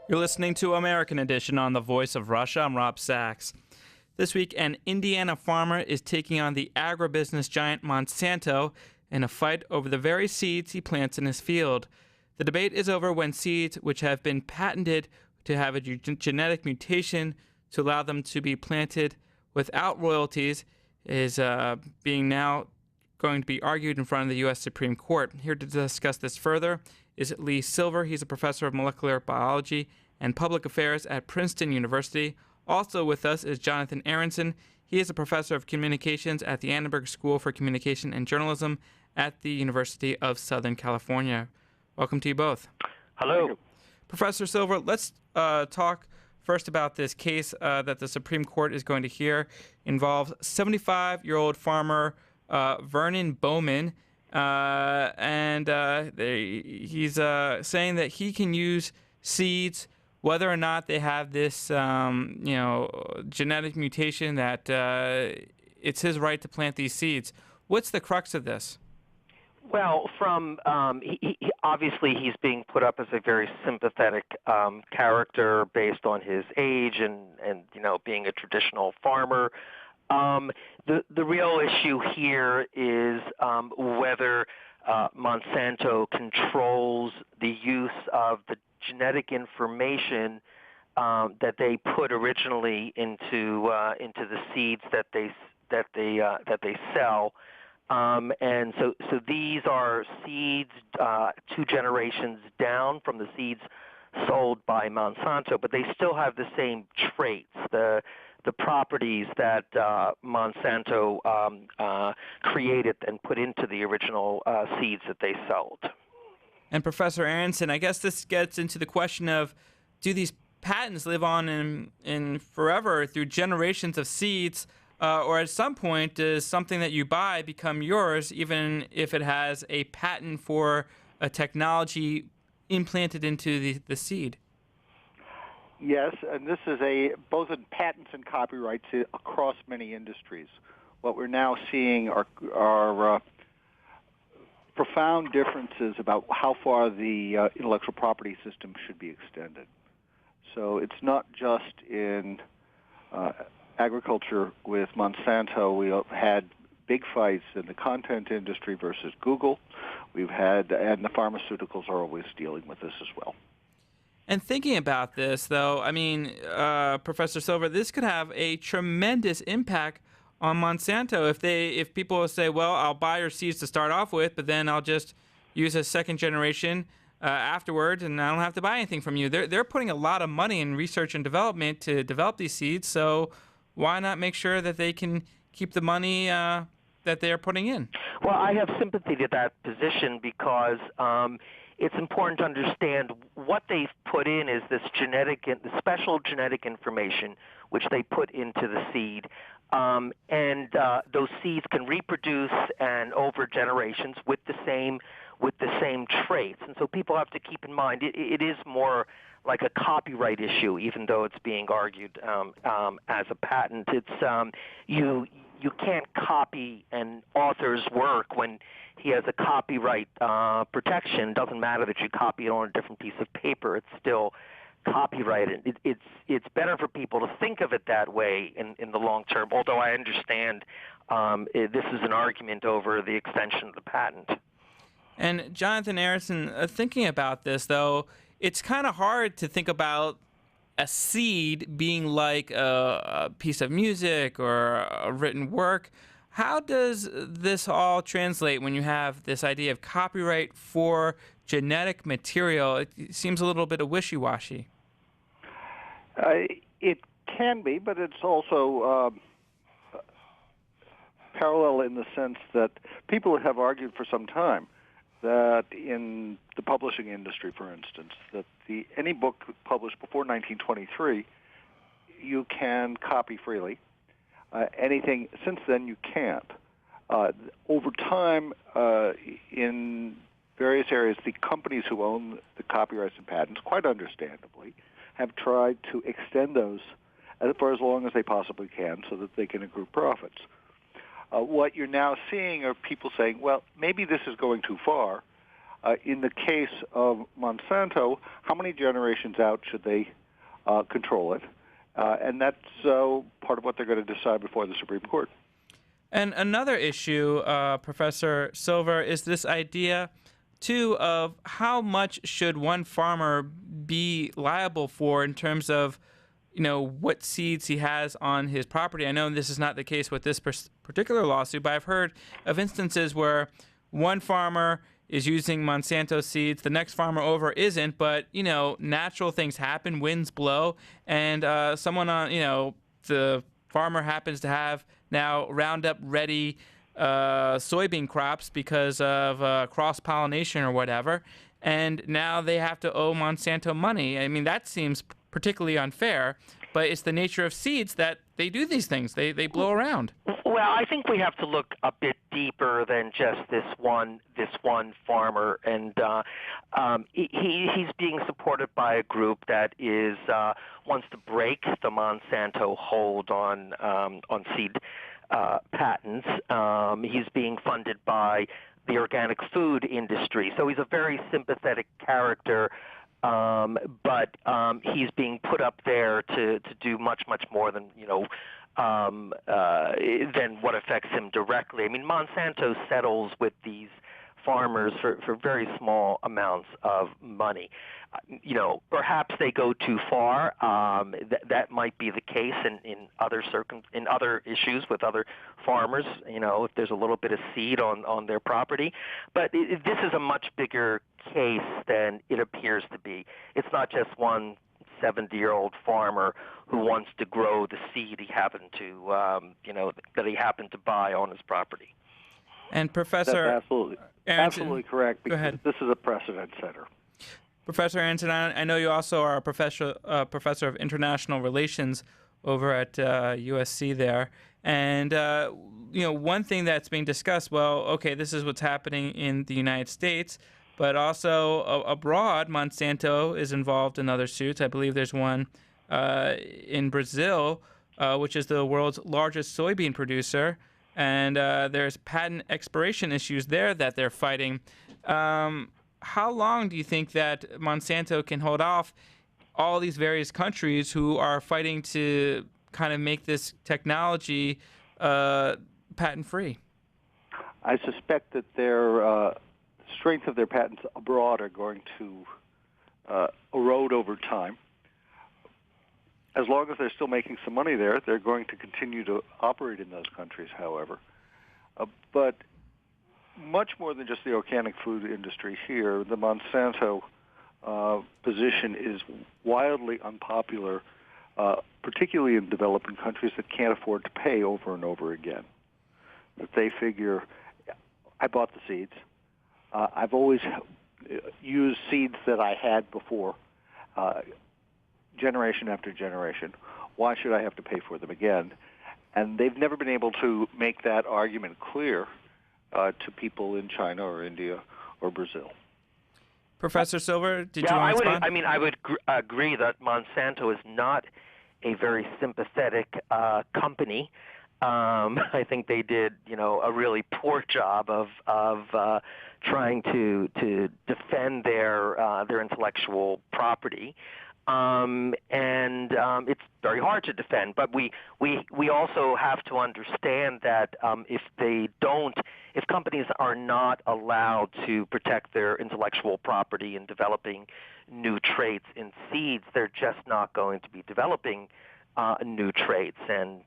You're listening to American Edition on the Voice of Russia. I'm Rob Sachs. This week, an Indiana farmer is taking on the agribusiness giant Monsanto in a fight over the very seeds he plants in his field. The debate is over when seeds, which have been patented to have a genetic mutation to allow them to be planted without royalties, is being now going to be argued in front of the U.S. Supreme Court. Here to discuss this further is Lee Silver. He's a professor of molecular biology and public affairs at Princeton University. Also with us is Jonathan Aronson. He is a professor of communications at the Annenberg School for Communication and Journalism at the University of Southern California. Welcome to you both. Hello. Professor Silver, let's talk first about this case that the Supreme Court is going to hear. Involves 75-year-old farmer Vernon Bowman. He's saying that he can use seeds whether or not they have this, genetic mutation, that it's his right to plant these seeds. What's the crux of this? Well, obviously he's being put up as a very sympathetic character based on his age and being a traditional farmer. The real issue here is whether Monsanto controls the use of the genetic information that they put originally into the seeds that they sell. And so these are seeds 2 generations down from the seeds sold by Monsanto, but they still have the same traits, the properties that Monsanto created and put into the original seeds that they sold. And Professor Aronson, I guess this gets into the question of, do these patents live on in forever through generations of seeds, or at some point does something that you buy become yours even if it has a patent for a technology implanted into the seed? Yes, and this is both in patents and copyrights across many industries. What we're now seeing are profound differences about how far the intellectual property system should be extended. So it's not just in agriculture with Monsanto. We have had big fights in the content industry versus Google. And the pharmaceuticals are always dealing with this as well. And thinking about this, though, I mean, Professor Silver, this could have a tremendous impact on Monsanto if people say, well, I'll buy your seeds to start off with, but then I'll just use a second generation afterwards, and I don't have to buy anything from you. They're putting a lot of money in research and development to develop these seeds, so why not make sure that they can keep the money that they're putting in? Well, I have sympathy to that position because it's important to understand what they've put in is this the special genetic information which they put into the seed. Those seeds can reproduce and over generations with the same traits. And so people have to keep in mind it is more like a copyright issue, even though it's being argued as a patent. It's you can't copy an author's work when he has a copyright protection. It doesn't matter that you copy it on a different piece of paper. It's still copyrighted. It's better for people to think of it that way in the long term, although I understand this is an argument over the extension of the patent. And Jonathan Aronson, thinking about this, though, it's kind of hard to think about a seed being like a piece of music or a written work. How does this all translate when you have this idea of copyright for genetic material? It seems a little bit of wishy-washy. It can be, but it's also parallel in the sense that people have argued for some time that in the publishing industry, for instance, that any book published before 1923, you can copy freely. Anything since then, you can't. Over time, in various areas, the companies who own the copyrights and patents, quite understandably, have tried to extend those for as long as they possibly can so that they can accrue profits. What you're now seeing are people saying, well, maybe this is going too far. In the case of Monsanto, how many generations out should they control it? And that's part of what they're going to decide before the Supreme Court. And another issue, Professor Silver, is this idea, too, of how much should one farmer be liable for in terms of, what seeds he has on his property. I know this is not the case with this particular lawsuit, but I've heard of instances where one farmer is using Monsanto seeds, the next farmer over isn't, but, natural things happen, winds blow, and someone on, the farmer happens to have now Roundup ready soybean crops because of cross-pollination or whatever, and now they have to owe Monsanto money. I mean, that seems particularly unfair, but it's the nature of seeds that they do these things. They blow around. Well, I think we have to look a bit deeper than just this one farmer, and he's being supported by a group that is wants to break the Monsanto hold on seed patents. He's being funded by the organic food industry, so he's a very sympathetic character. But he's being put up there to do much more than than what affects him directly. I mean, Monsanto settles with these farmers for very small amounts of money. Perhaps they go too far. That might be the case in other issues with other farmers. If there's a little bit of seed on their property, but this is a much bigger case than it appears to be. It's not just one 70-year-old farmer who wants to grow the seed he happened to, that he happened to buy on his property. And Professor, that's absolutely correct, because this is a precedent setter. Professor Aronson, I know you also are a professor of international relations over at USC there, and one thing that's being discussed. Well, okay, this is what's happening in the United States, but also abroad, Monsanto is involved in other suits. I believe there's one in Brazil, which is the world's largest soybean producer, and there's patent expiration issues there that they're fighting. How long do you think that Monsanto can hold off all these various countries who are fighting to kind of make this technology patent-free? I suspect that their strength of their patents abroad are going to erode over time. As long as they're still making some money there, they're going to continue to operate in those countries, however. But much more than just the organic food industry here, the Monsanto position is wildly unpopular, particularly in developing countries that can't afford to pay over and over again. That they figure, I bought the seeds. I've always used seeds that I had before, generation after generation. Why should I have to pay for them again? And they've never been able to make that argument clear to people in China or India or Brazil. Professor Silver, did you want to respond? I would agree that Monsanto is not a very sympathetic company. I think they did, a really poor job of trying to defend their intellectual property. And it's very hard to defend. But we also have to understand that if companies are not allowed to protect their intellectual property in developing new traits in seeds, they're just not going to be developing new traits. And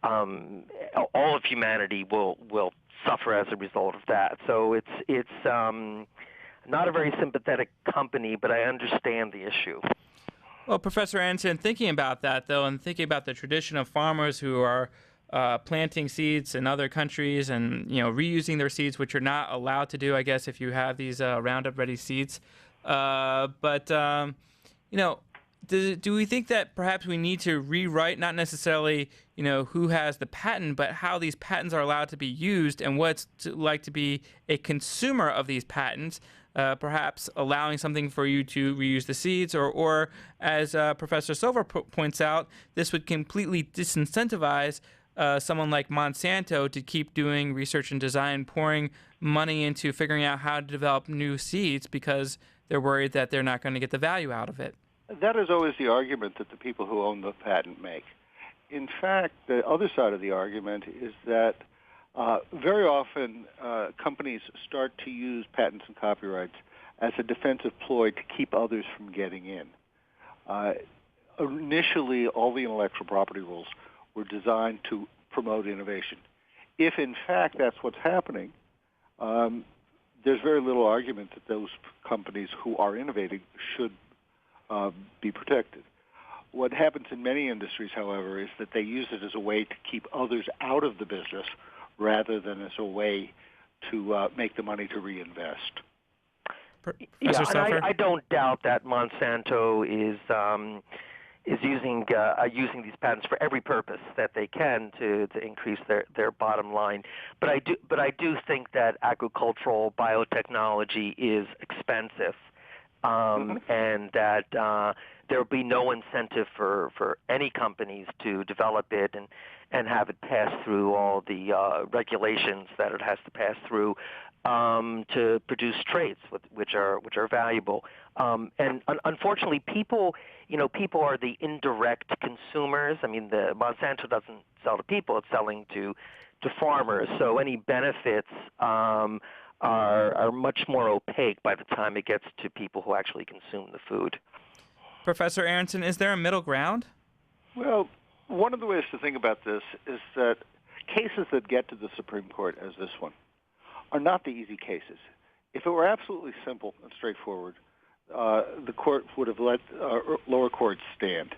all of humanity will suffer as a result of that. So it's not a very sympathetic company, but I understand the issue. Well, Professor Aronson, thinking about that, though, and thinking about the tradition of farmers who are planting seeds in other countries and, reusing their seeds, which you're not allowed to do, I guess, if you have these Roundup-ready seeds. Do we think that perhaps we need to rewrite not necessarily, who has the patent, but how these patents are allowed to be used and what it's like to be a consumer of these patents? Perhaps allowing something for you to reuse the seeds, or as Professor Silver points out, this would completely disincentivize someone like Monsanto to keep doing research and design, pouring money into figuring out how to develop new seeds because they're worried that they're not going to get the value out of it. That is always the argument that the people who own the patent make. In fact, the other side of the argument is that very often companies start to use patents and copyrights as a defensive ploy to keep others from getting in. Initially, all the intellectual property rules were designed to promote innovation. If, in fact, that's what's happening, there's very little argument that those companies who are innovating should be protected. What happens in many industries, however, is that they use it as a way to keep others out of the business rather than as a way to make the money to reinvest. Yeah, and I don't doubt that Monsanto is using these patents for every purpose that they can to increase their bottom line. But I do think that agricultural biotechnology is expensive, and that there will be no incentive for any companies to develop it and have it pass through all the regulations that it has to pass through to produce traits which are valuable. And unfortunately, people are the indirect consumers. I mean, the Monsanto doesn't sell to people; it's selling to farmers. So any benefits are much more opaque by the time it gets to people who actually consume the food. Professor Aronson, is there a middle ground? Well, one of the ways to think about this is that cases that get to the Supreme Court, as this one, are not the easy cases. If it were absolutely simple and straightforward, the court would have let lower courts stand.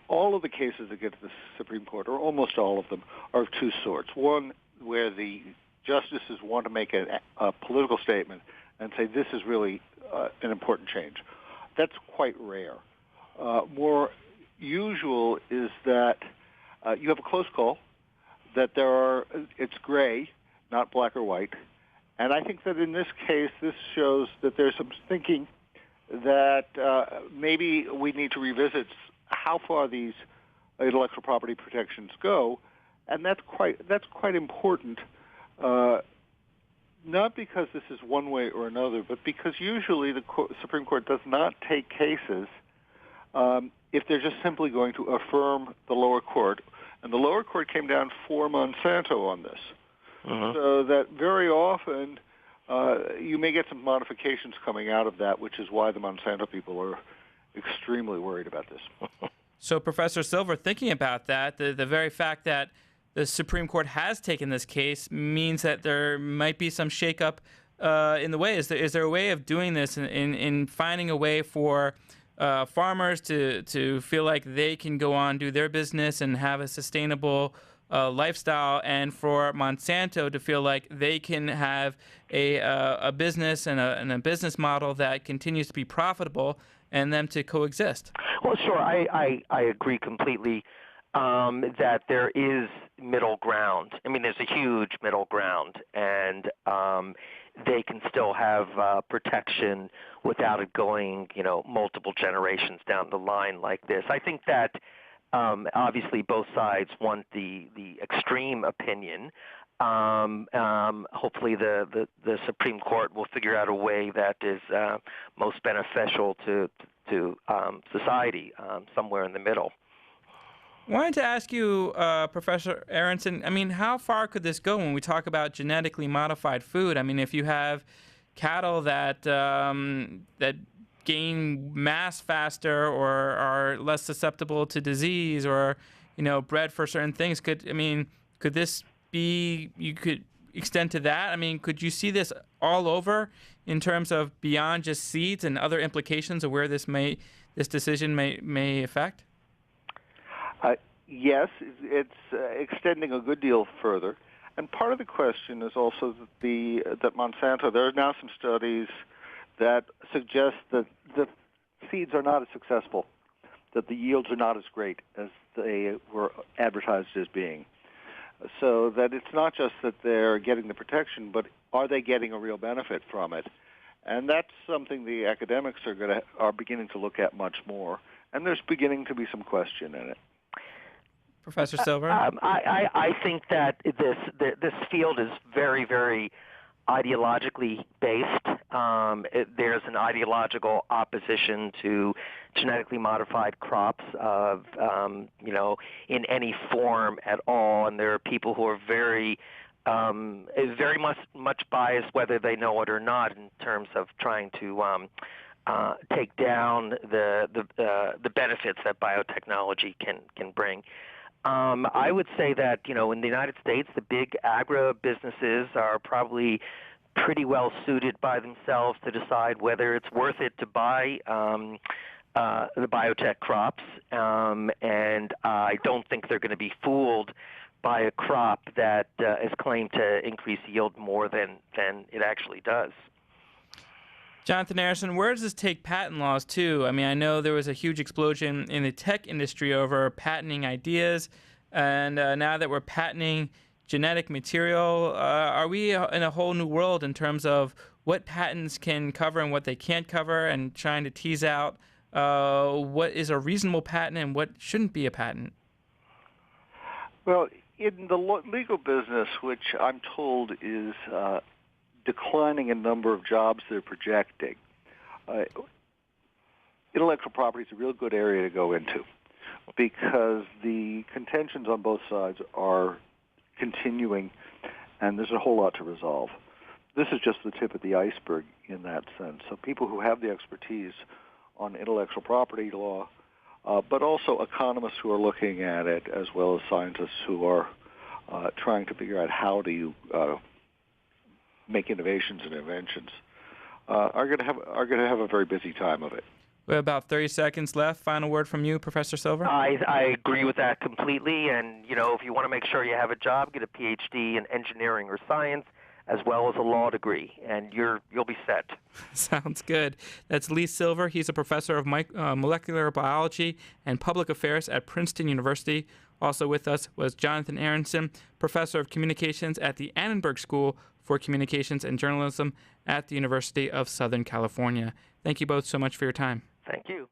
All of the cases that get to the Supreme Court, or almost all of them, are of two sorts. One, where the justices want to make a political statement and say this is really an important change. That's quite rare. More usual is that you have a close call, that it's gray, not black or white. And I think that in this case, this shows that there's some thinking that maybe we need to revisit how far these intellectual property protections go, and that's quite important. Not because this is one way or another, but because usually the Supreme Court does not take cases if they're just simply going to affirm the lower court. And the lower court came down for Monsanto on this. So that very often you may get some modifications coming out of that, which is why the Monsanto people are extremely worried about this. So, Professor Silver, thinking about that, the very fact that the Supreme Court has taken this case means that there might be some shakeup in the way. Is there a way of doing this in finding a way for farmers to feel like they can go on, do their business, and have a sustainable lifestyle, and for Monsanto to feel like they can have a business and a business model that continues to be profitable, and them to coexist? Well, sure, I agree completely that there is middle ground. I mean, there's a huge middle ground, and they can still have protection without it going, multiple generations down the line like this. I think that obviously both sides want the extreme opinion. Hopefully the Supreme Court will figure out a way that is most beneficial to society, somewhere in the middle. I wanted to ask you, Professor Aronson, I mean, how far could this go when we talk about genetically modified food? I mean, if you have cattle that gain mass faster or are less susceptible to disease, or bred for certain things, could this be, you could extend to that? I mean, could you see this all over in terms of beyond just seeds and other implications of where this decision may affect? Yes, it's extending a good deal further. And part of the question is also that Monsanto, there are now some studies that suggest that the seeds are not as successful, that the yields are not as great as they were advertised as being. So that it's not just that they're getting the protection, but are they getting a real benefit from it? And that's something the academics are beginning to look at much more. And there's beginning to be some question in it. Professor Silver? I think that this field is very, very ideologically based. There's an ideological opposition to genetically modified crops of, in any form at all, and there are people who are very much biased, whether they know it or not, in terms of trying to take down the benefits that biotechnology can bring. I would say that, in the United States, the big agribusinesses are probably pretty well suited by themselves to decide whether it's worth it to buy the biotech crops, and I don't think they're going to be fooled by a crop that is claimed to increase yield more than it actually does. Jonathan Aronson, where does this take patent laws to? I mean, I know there was a huge explosion in the tech industry over patenting ideas, and now that we're patenting genetic material, are we in a whole new world in terms of what patents can cover and what they can't cover, and trying to tease out what is a reasonable patent and what shouldn't be a patent? Well, in the legal business, which I'm told is declining in number of jobs they're projecting, intellectual property is a real good area to go into because the contentions on both sides are continuing, and there's a whole lot to resolve. This is just the tip of the iceberg in that sense. So people who have the expertise on intellectual property law, but also economists who are looking at it, as well as scientists who are trying to figure out how do you make innovations and inventions, are going to have a very busy time of it. We have about 30 seconds left. Final word from you, Professor Silver. I agree with that completely. And, if you want to make sure you have a job, get a PhD in engineering or science, as well as a law degree, and you'll be set. Sounds good. That's Lee Silver. He's a professor of molecular biology and public affairs at Princeton University. Also with us was Jonathan Aronson, professor of communications at the Annenberg School for Communications and Journalism at the University of Southern California. Thank you both so much for your time. Thank you.